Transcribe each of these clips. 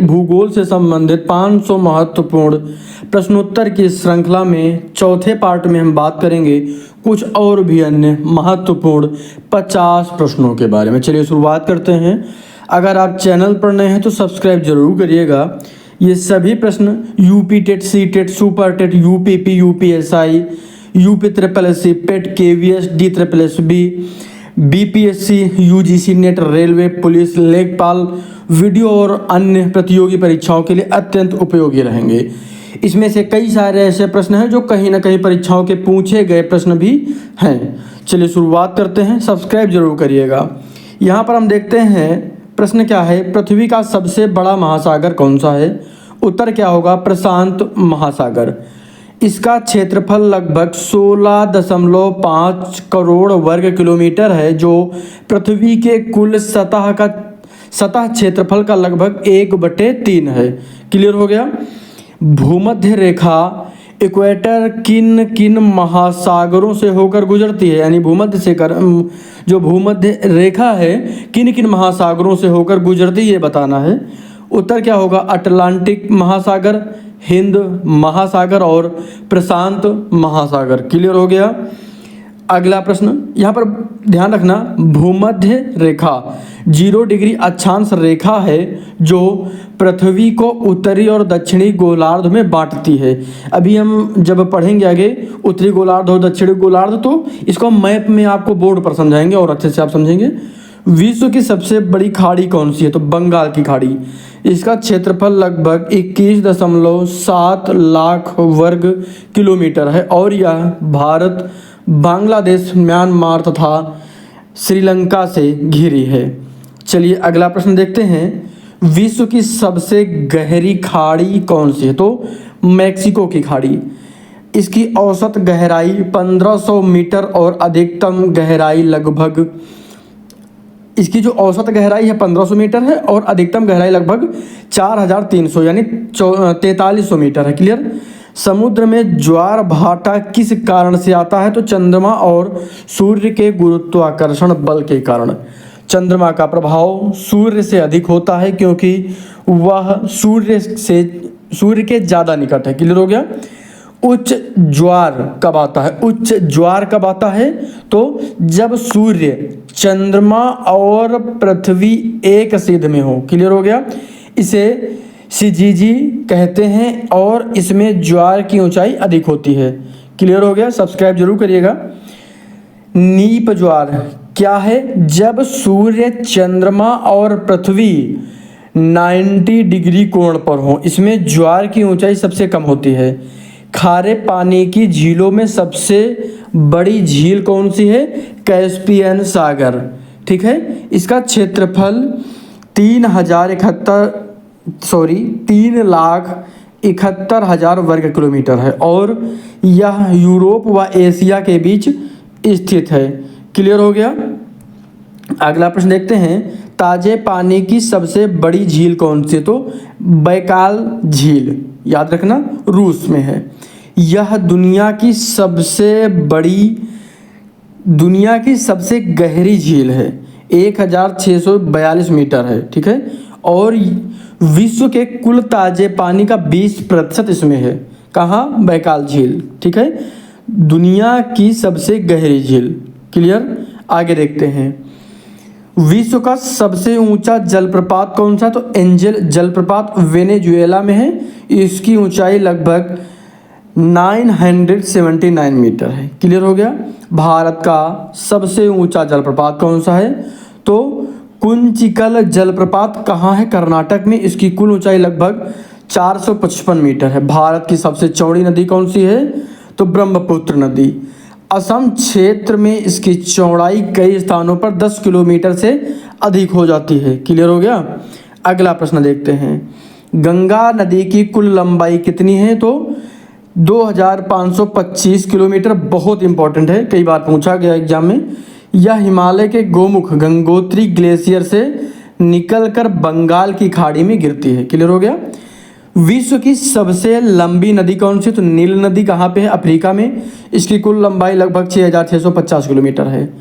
भूगोल से संबंधित 500 महत्वपूर्ण प्रश्नोत्तर की श्रृंखला में चौथे पार्ट में हम बात करेंगे कुछ और भी अन्य महत्वपूर्ण 50 प्रश्नों के बारे में। चलिए शुरुआत करते हैं। अगर आप चैनल पर नए हैं तो सब्सक्राइब जरूर करिएगा। ये सभी प्रश्न UP TET, C TET, super TET, UPP, UPSI, UP triple SC, PET, KVS, D triple SB, BPSC, UGC NET, railway, police, लेखपाल, वीडियो और अन्य प्रतियोगी परीक्षाओं के लिए अत्यंत उपयोगी रहेंगे। इसमें से कई सारे ऐसे प्रश्न हैं जो कहीं ना कहीं परीक्षाओं के पूछे गए प्रश्न भी हैं। चलिए शुरुआत करते हैं। सब्सक्राइब जरूर करिएगा। यहाँ पर हम देखते हैं प्रश्न क्या है, पृथ्वी का सबसे बड़ा महासागर कौन सा है? उत्तर क्या होगा? प्रशांत महासागर। इसका क्षेत्रफल लगभग 16.5 करोड़ वर्ग किलोमीटर है, जो पृथ्वी के कुल सतह क्षेत्रफल का लगभग 1/3 है। क्लियर हो गया। भूमध्य रेखा इक्वेटर किन किन महासागरों से होकर गुजरती है? यानी जो भूमध्य रेखा है किन किन महासागरों से होकर गुजरती है ये बताना है। उत्तर क्या होगा? अटलांटिक महासागर, हिंद महासागर और प्रशांत महासागर। क्लियर हो गया। अगला प्रश्न, यहाँ पर ध्यान रखना, भूमध्य रेखा 0 डिग्री अक्षांश रेखा है जो पृथ्वी को उत्तरी और दक्षिणी गोलार्ध में बांटती है। अभी हम जब पढ़ेंगे आगे उत्तरी गोलार्ध और दक्षिणी गोलार्ध तो इसको हम मैप में आपको बोर्ड पर समझाएंगे और अच्छे से आप समझेंगे। विश्व की सबसे बड़ी खाड़ी कौन सी है? तो बंगाल की खाड़ी। इसका क्षेत्रफल लगभग 21.7 लाख वर्ग किलोमीटर है और यह भारत, बांग्लादेश, म्यांमार तथा श्रीलंका से घिरी है। चलिए अगला प्रश्न देखते हैं। विश्व की सबसे गहरी खाड़ी कौन सी है? तो मैक्सिको की खाड़ी। इसकी औसत गहराई 1500 मीटर और अधिकतम गहराई लगभग, इसकी जो औसत गहराई है 1500 मीटर है और अधिकतम गहराई लगभग 4300 यानी 4300 मीटर है। क्लियर। समुद्र में ज्वार भाटा किस कारण से आता है? तो चंद्रमा और सूर्य के गुरुत्वाकर्षण बल के कारण। चंद्रमा का प्रभाव सूर्य से अधिक होता है क्योंकि वह सूर्य के ज़्यादा निकट है। क्लियर हो गया। उच्च ज्वार कब आता है? उच्च ज्वार कब आता है? तो जब सूर्य, चंद्रमा और पृथ्वी एक सीध में हो। क्लियर हो गया। इसे सिजीजी कहते हैं और इसमें ज्वार की ऊंचाई अधिक होती है। क्लियर हो गया। सब्सक्राइब जरूर करिएगा। नीप ज्वार क्या है? जब सूर्य, चंद्रमा और पृथ्वी 90 डिग्री कोण पर हो, इसमें ज्वार की ऊंचाई सबसे कम होती है। खारे पानी की झीलों में सबसे बड़ी झील कौन सी है? कैस्पियन सागर। ठीक है। इसका क्षेत्रफल 3,71,000 वर्ग किलोमीटर है और यह यूरोप व एशिया के बीच स्थित है। क्लियर हो गया। अगला प्रश्न देखते हैं। ताजे पानी की सबसे बड़ी झील कौन सी है? तो बैकाल झील। याद रखना, रूस में है। यह दुनिया की सबसे गहरी झील है, 1642 मीटर है। ठीक है। और विश्व के कुल ताजे पानी का 20% इसमें है। कहाँ? बैकाल झील। ठीक है। दुनिया की सबसे गहरी झील। क्लियर। आगे देखते हैं। विश्व का सबसे ऊंचा जलप्रपात कौन सा? तो एंजल जलप्रपात वेनेजुएला में है। इसकी ऊंचाई लगभग 979 मीटर है। क्लियर हो गया। भारत का सबसे ऊंचा जलप्रपात कौन सा है? तो कुंचिकल जलप्रपात कहाँ है? कर्नाटक में। इसकी कुल ऊंचाई लगभग 455 मीटर है। भारत की सबसे चौड़ी नदी कौन सी है? तो ब्रह्मपुत्र नदी। असम क्षेत्र में इसकी चौड़ाई कई स्थानों पर 10 किलोमीटर से अधिक हो जाती है। क्लियर हो गया। अगला प्रश्न देखते हैं। गंगा नदी की कुल लंबाई कितनी है? तो 2525 किलोमीटर। बहुत इंपॉर्टेंट है, कई बार पूछा गया एग्जाम में। यह हिमालय के गोमुख गंगोत्री ग्लेशियर से निकलकर बंगाल की खाड़ी में गिरती है। क्लियर हो गया। विश्व की सबसे लंबी नदी कौन सी? तो नील नदी कहाँ पे है? अफ्रीका में। इसकी कुल लंबाई लगभग 6650 किलोमीटर है।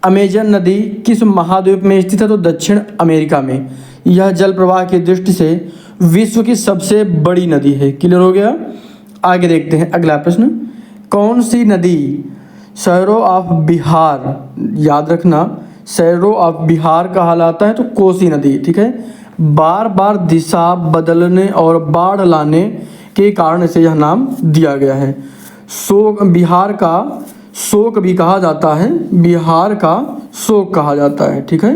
अमेजन नदी किस महाद्वीप में स्थित है? तो दक्षिण अमेरिका में। यह जल प्रवाह की दृष्टि से विश्व की सबसे बड़ी नदी है। क्लियर हो गया। आगे देखते हैं अगला प्रश्न। कौन सी नदी शहरों ऑफ बिहार, याद रखना शहरों ऑफ बिहार कहलाता है तो कोसी नदी, ठीक है, बार बार दिशा बदलने और बाढ़ लाने के कारण इसे यह नाम दिया गया है। शोक, बिहार का शोक भी कहा जाता है, बिहार का शोक कहा जाता है, ठीक है,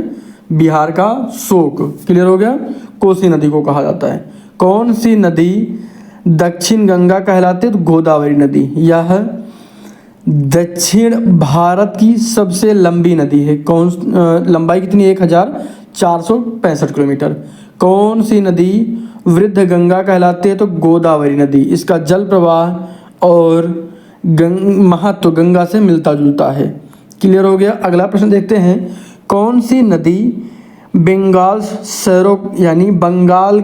बिहार का शोक। क्लियर हो गया। कोसी नदी को कहा जाता है। कौन सी नदी दक्षिण गंगा कहलाती है तो गोदावरी नदी। यह दक्षिण भारत की सबसे लंबी नदी है। कौन लंबाई कितनी, 1465 किलोमीटर। कौन सी नदी वृद्ध गंगा कहलाती है तो गोदावरी नदी। इसका जल प्रवाह और महत्व गंगा से मिलता जुलता है। क्लियर हो गया। अगला प्रश्न देखते हैं। कौन सी नदी बंगाल सरों यानी बंगाल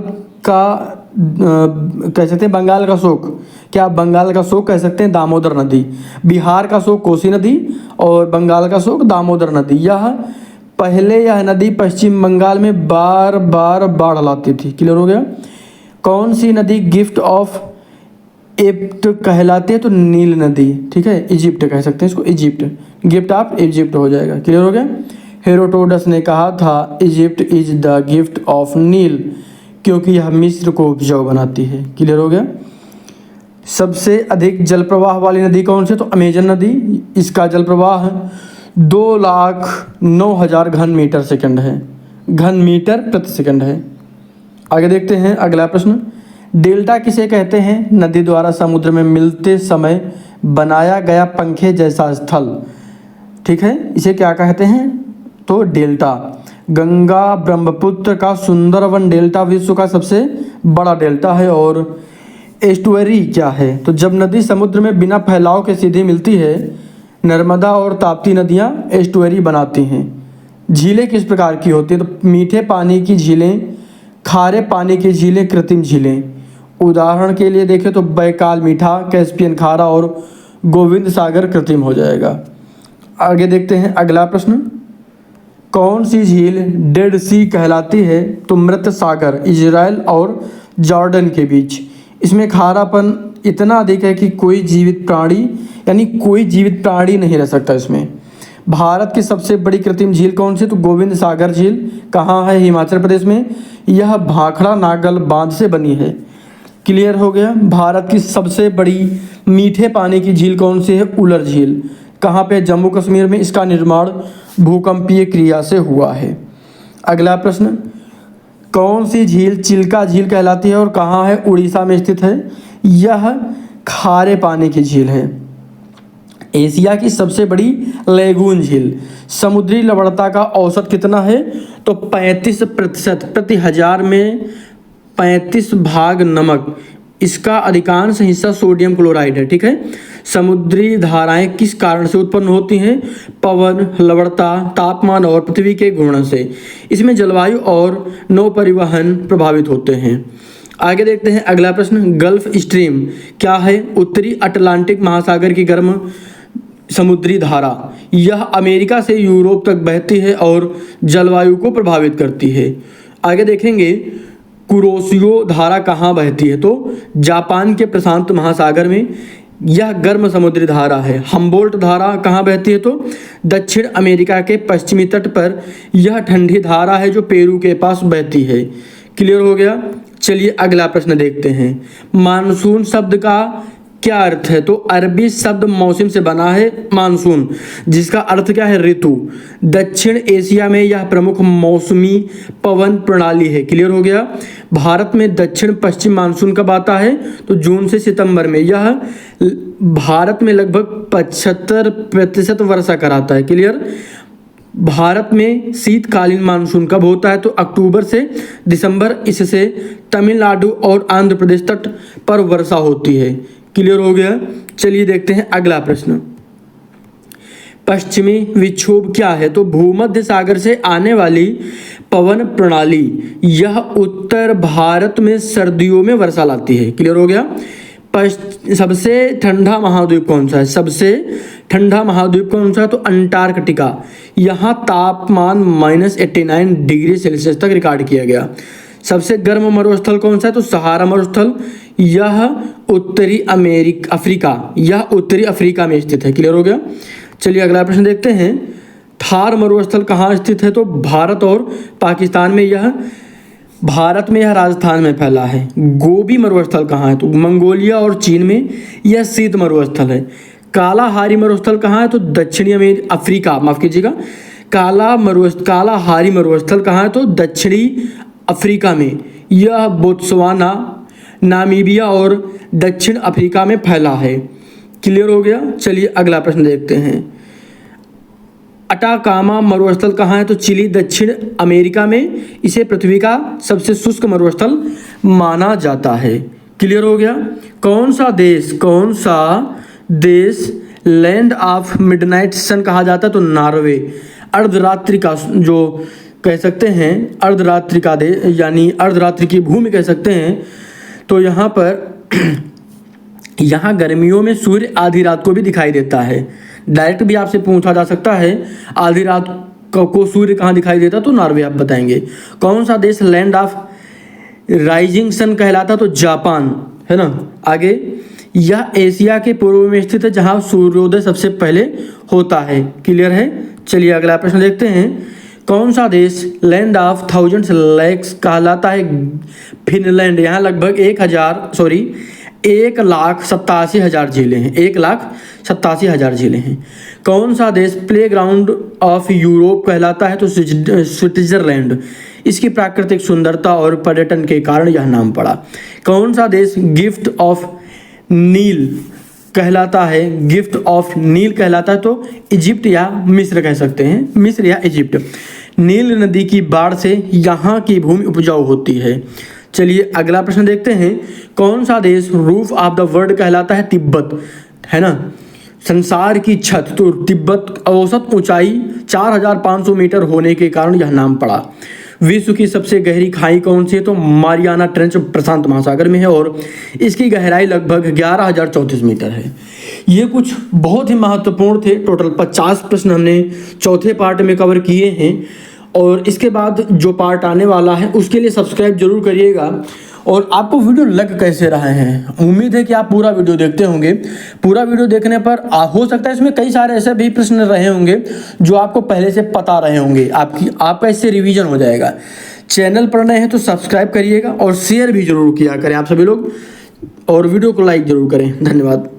का कह सकते हैं बंगाल का शोक, क्या बंगाल का शोक कह सकते हैं दामोदर नदी। बिहार का शोक कोसी नदी और बंगाल का शोक दामोदर नदी। यह नदी पश्चिम बंगाल में बार बार बाढ़ लाती थी। क्लियर हो गया। कौन सी नदी गिफ्ट ऑफ इजिप्ट कहलाती है तो नील नदी, ठीक है, इजिप्ट कह सकते हैं इसको, इजिप्ट, गिफ्ट ऑफ इजिप्ट हो जाएगा। क्लियर हो गया। हेरोडोटस ने कहा था Egypt is the gift of Nile, क्योंकि यह मिस्र को उपजाऊ बनाती है। क्लियर हो गया। सबसे अधिक जल प्रवाह वाली नदी कौन सी तो अमेजन नदी। इसका जल प्रवाह 2,09,000 घन मीटर सेकंड है, घन मीटर प्रति सेकंड है। आगे देखते हैं अगला प्रश्न। डेल्टा किसे कहते हैं। नदी द्वारा समुद्र में मिलते समय बनाया गया पंखे जैसा स्थल, ठीक है, इसे क्या कहते हैं तो डेल्टा। गंगा ब्रह्मपुत्र का सुंदरवन डेल्टा विश्व का सबसे बड़ा डेल्टा है। और एस्टुअरी क्या है तो जब नदी समुद्र में बिना फैलाव के सीधे मिलती है, नर्मदा और ताप्ती नदियाँ एस्टुअरी बनाती हैं। झीलें किस प्रकार की होती हैं तो मीठे पानी की झीलें, खारे पानी की झीलें, कृत्रिम झीलें। उदाहरण के लिए देखें तो बैकाल मीठा, कैस्पियन खारा और गोविंद सागर कृत्रिम हो जाएगा। आगे देखते हैं अगला प्रश्न। कौन सी झील डेड सी कहलाती है तो मृत सागर, इजराइल और जॉर्डन के बीच। इसमें खारापन इतना अधिक है कि कोई जीवित प्राणी नहीं रह सकता इसमें। भारत की सबसे बड़ी कृत्रिम झील कौन सी तो गोविंद सागर झील कहाँ है, हिमाचल प्रदेश में। यह भाखड़ा नागल बांध से बनी है। क्लियर हो गया। भारत की सबसे बड़ी मीठे पानी की झील कौन सी है, उलर झील, कहाँ पे, जम्मू कश्मीर में। इसका निर्माण भूकंपीय क्रिया से हुआ है। अगला प्रश्न। कौन सी झील चिल्का झील कहलाती है और कहाँ है, उड़ीसा में स्थित है। यह खारे पानी की झील है। एशिया की सबसे बड़ी लेगून झील। समुद्री लवणता का औसत कितना है तो 35% प्रति हजार में 35 भाग नमक। इसका अधिकांश हिस्सा सोडियम क्लोराइड है, ठीक है। समुद्री धाराएं किस कारण से उत्पन्न होती हैं, पवन, लवणता, तापमान और पृथ्वी के घूर्णन से। इसमें जलवायु और नौ परिवहन प्रभावित होते हैं। आगे देखते हैं अगला प्रश्न। गल्फ स्ट्रीम क्या है, उत्तरी अटलांटिक महासागर की गर्म समुद्री धारा। यह अमेरिका से यूरोप तक बहती है और जलवायु को प्रभावित करती है। आगे देखेंगे कुरोशियो धारा कहाँ बहती है तो जापान के प्रशांत महासागर में। यह गर्म समुद्री धारा है। हम्बोल्ट धारा कहाँ बहती है तो दक्षिण अमेरिका के पश्चिमी तट पर। यह ठंडी धारा है जो पेरू के पास बहती है। क्लियर हो गया। चलिए अगला प्रश्न देखते हैं। मानसून शब्द का क्या अर्थ है तो अरबी शब्द मौसम से बना है मानसून, जिसका अर्थ क्या है ऋतु। दक्षिण एशिया में यह प्रमुख मौसमी पवन प्रणाली है। क्लियर हो गया। भारत में दक्षिण पश्चिम मानसून कब आता है तो जून से सितंबर में। यह भारत में लगभग 75% वर्षा कराता है। क्लियर। भारत में शीतकालीन मानसून कब होता है तो अक्टूबर से दिसंबर। इससे तमिलनाडु और आंध्र प्रदेश तट पर वर्षा होती है। क्लियर हो गया। चलिए देखते हैं अगला प्रश्न। पश्चिमी विक्षोभ क्या है तो भूमध्य सागर से आने वाली पवन प्रणाली। यह उत्तर भारत में सर्दियों में वर्षा लाती है। क्लियर हो गया। सबसे ठंडा महाद्वीप कौन सा है, सबसे ठंडा महाद्वीप कौन सा है तो अंटार्कटिका। यहाँ तापमान -89 डिग्री सेल्सियस तक रिकॉर्ड किया गया। सबसे गर्म मरुस्थल कौन सा है? तो सहारा मरुस्थल। यह उत्तरी अफ्रीका, यह उत्तरी अफ्रीका में स्थित है। क्लियर हो गया? चलिए अगला प्रश्न देखते हैं। थार मरुस्थल कहाँ स्थित है? तो भारत और पाकिस्तान में, यह भारत में, यह राजस्थान में फैला है। गोबी मरुस्थल कहाँ है? तो मंगोलिया और चीन में, यह शीत मरुस्थल है। कालाहारी मरुस्थल कहाँ है? तो दक्षिणी अफ्रीका, माफ कीजिएगा, कालाहारी मरुस्थल कहाँ है? तो दक्षिणी अफ्रीका में, यह बोत्सवाना, नामीबिया और दक्षिण अफ्रीका में फैला है। क्लियर हो गया? चलिए अगला प्रश्न देखते हैं। अटाकामा मरुस्थल कहाँ है? तो चिली, दक्षिण अमेरिका में। इसे पृथ्वी का सबसे शुष्क मरुस्थल माना जाता है। क्लियर हो गया? कौन सा देश लैंड ऑफ मिडनाइट सन कहा जाता है? तो नॉर्वे। अर्धरात्रि का, जो कह सकते हैं अर्धरात्रि का देश, यानी अर्धरात्रि की भूमि कह सकते हैं। तो यहाँ पर यहाँ गर्मियों में सूर्य आधी रात को भी दिखाई देता है। डायरेक्ट भी आपसे पूछा जा सकता है आधी रात को सूर्य कहाँ दिखाई देता, तो नॉर्वे आप बताएंगे। कौन सा देश लैंड ऑफ राइजिंग सन कहलाता? तो जापान, है ना। आगे, यह एशिया के पूर्व में स्थित है जहाँ सूर्योदय सबसे पहले होता है। क्लियर है? चलिए अगला प्रश्न देखते हैं। कौन सा देश लैंड ऑफ थाउजेंड्स लेक्स कहलाता है? फिनलैंड। यहाँ लगभग 1,87,000 झीलें हैं। 1,87,000 झीलें हैं। कौन सा देश प्लेग्राउंड ऑफ यूरोप कहलाता है? तो स्विट्जरलैंड। इसकी प्राकृतिक सुंदरता और पर्यटन के कारण यह नाम पड़ा। कौन सा देश गिफ्ट ऑफ नील कहलाता है? गिफ्ट ऑफ नील कहलाता है तो इजिप्ट या मिस्र कह सकते हैं, मिस्र या इजिप्ट। नील नदी की बाढ़ से यहाँ की भूमि उपजाऊ होती है। चलिए अगला प्रश्न देखते हैं। कौन सा देश रूफ ऑफ द वर्ल्ड कहलाता है? तिब्बत, है ना, संसार की छत। तो तिब्बत औसत ऊंचाई 4,500 मीटर होने के कारण यह नाम पड़ा। विश्व की सबसे गहरी खाई कौन सी है? तो मारियाना ट्रेंच प्रशांत महासागर में है और इसकी गहराई लगभग 11,034 मीटर है। ये कुछ बहुत ही महत्वपूर्ण थे। टोटल 50 प्रश्न हमने चौथे पार्ट में कवर किए हैं और इसके बाद जो पार्ट आने वाला है उसके लिए सब्सक्राइब जरूर करिएगा। और आपको वीडियो लग कैसे रहे हैं? उम्मीद है कि आप पूरा वीडियो देखते होंगे। पूरा वीडियो देखने पर हो सकता है इसमें कई सारे ऐसे भी प्रश्न रहे होंगे जो आपको पहले से पता रहे होंगे, आपका इससे रिवीजन हो जाएगा। चैनल पर नए हैं तो सब्सक्राइब करिएगा और शेयर भी जरूर किया करें आप सभी लोग, और वीडियो को लाइक जरूर करें। धन्यवाद।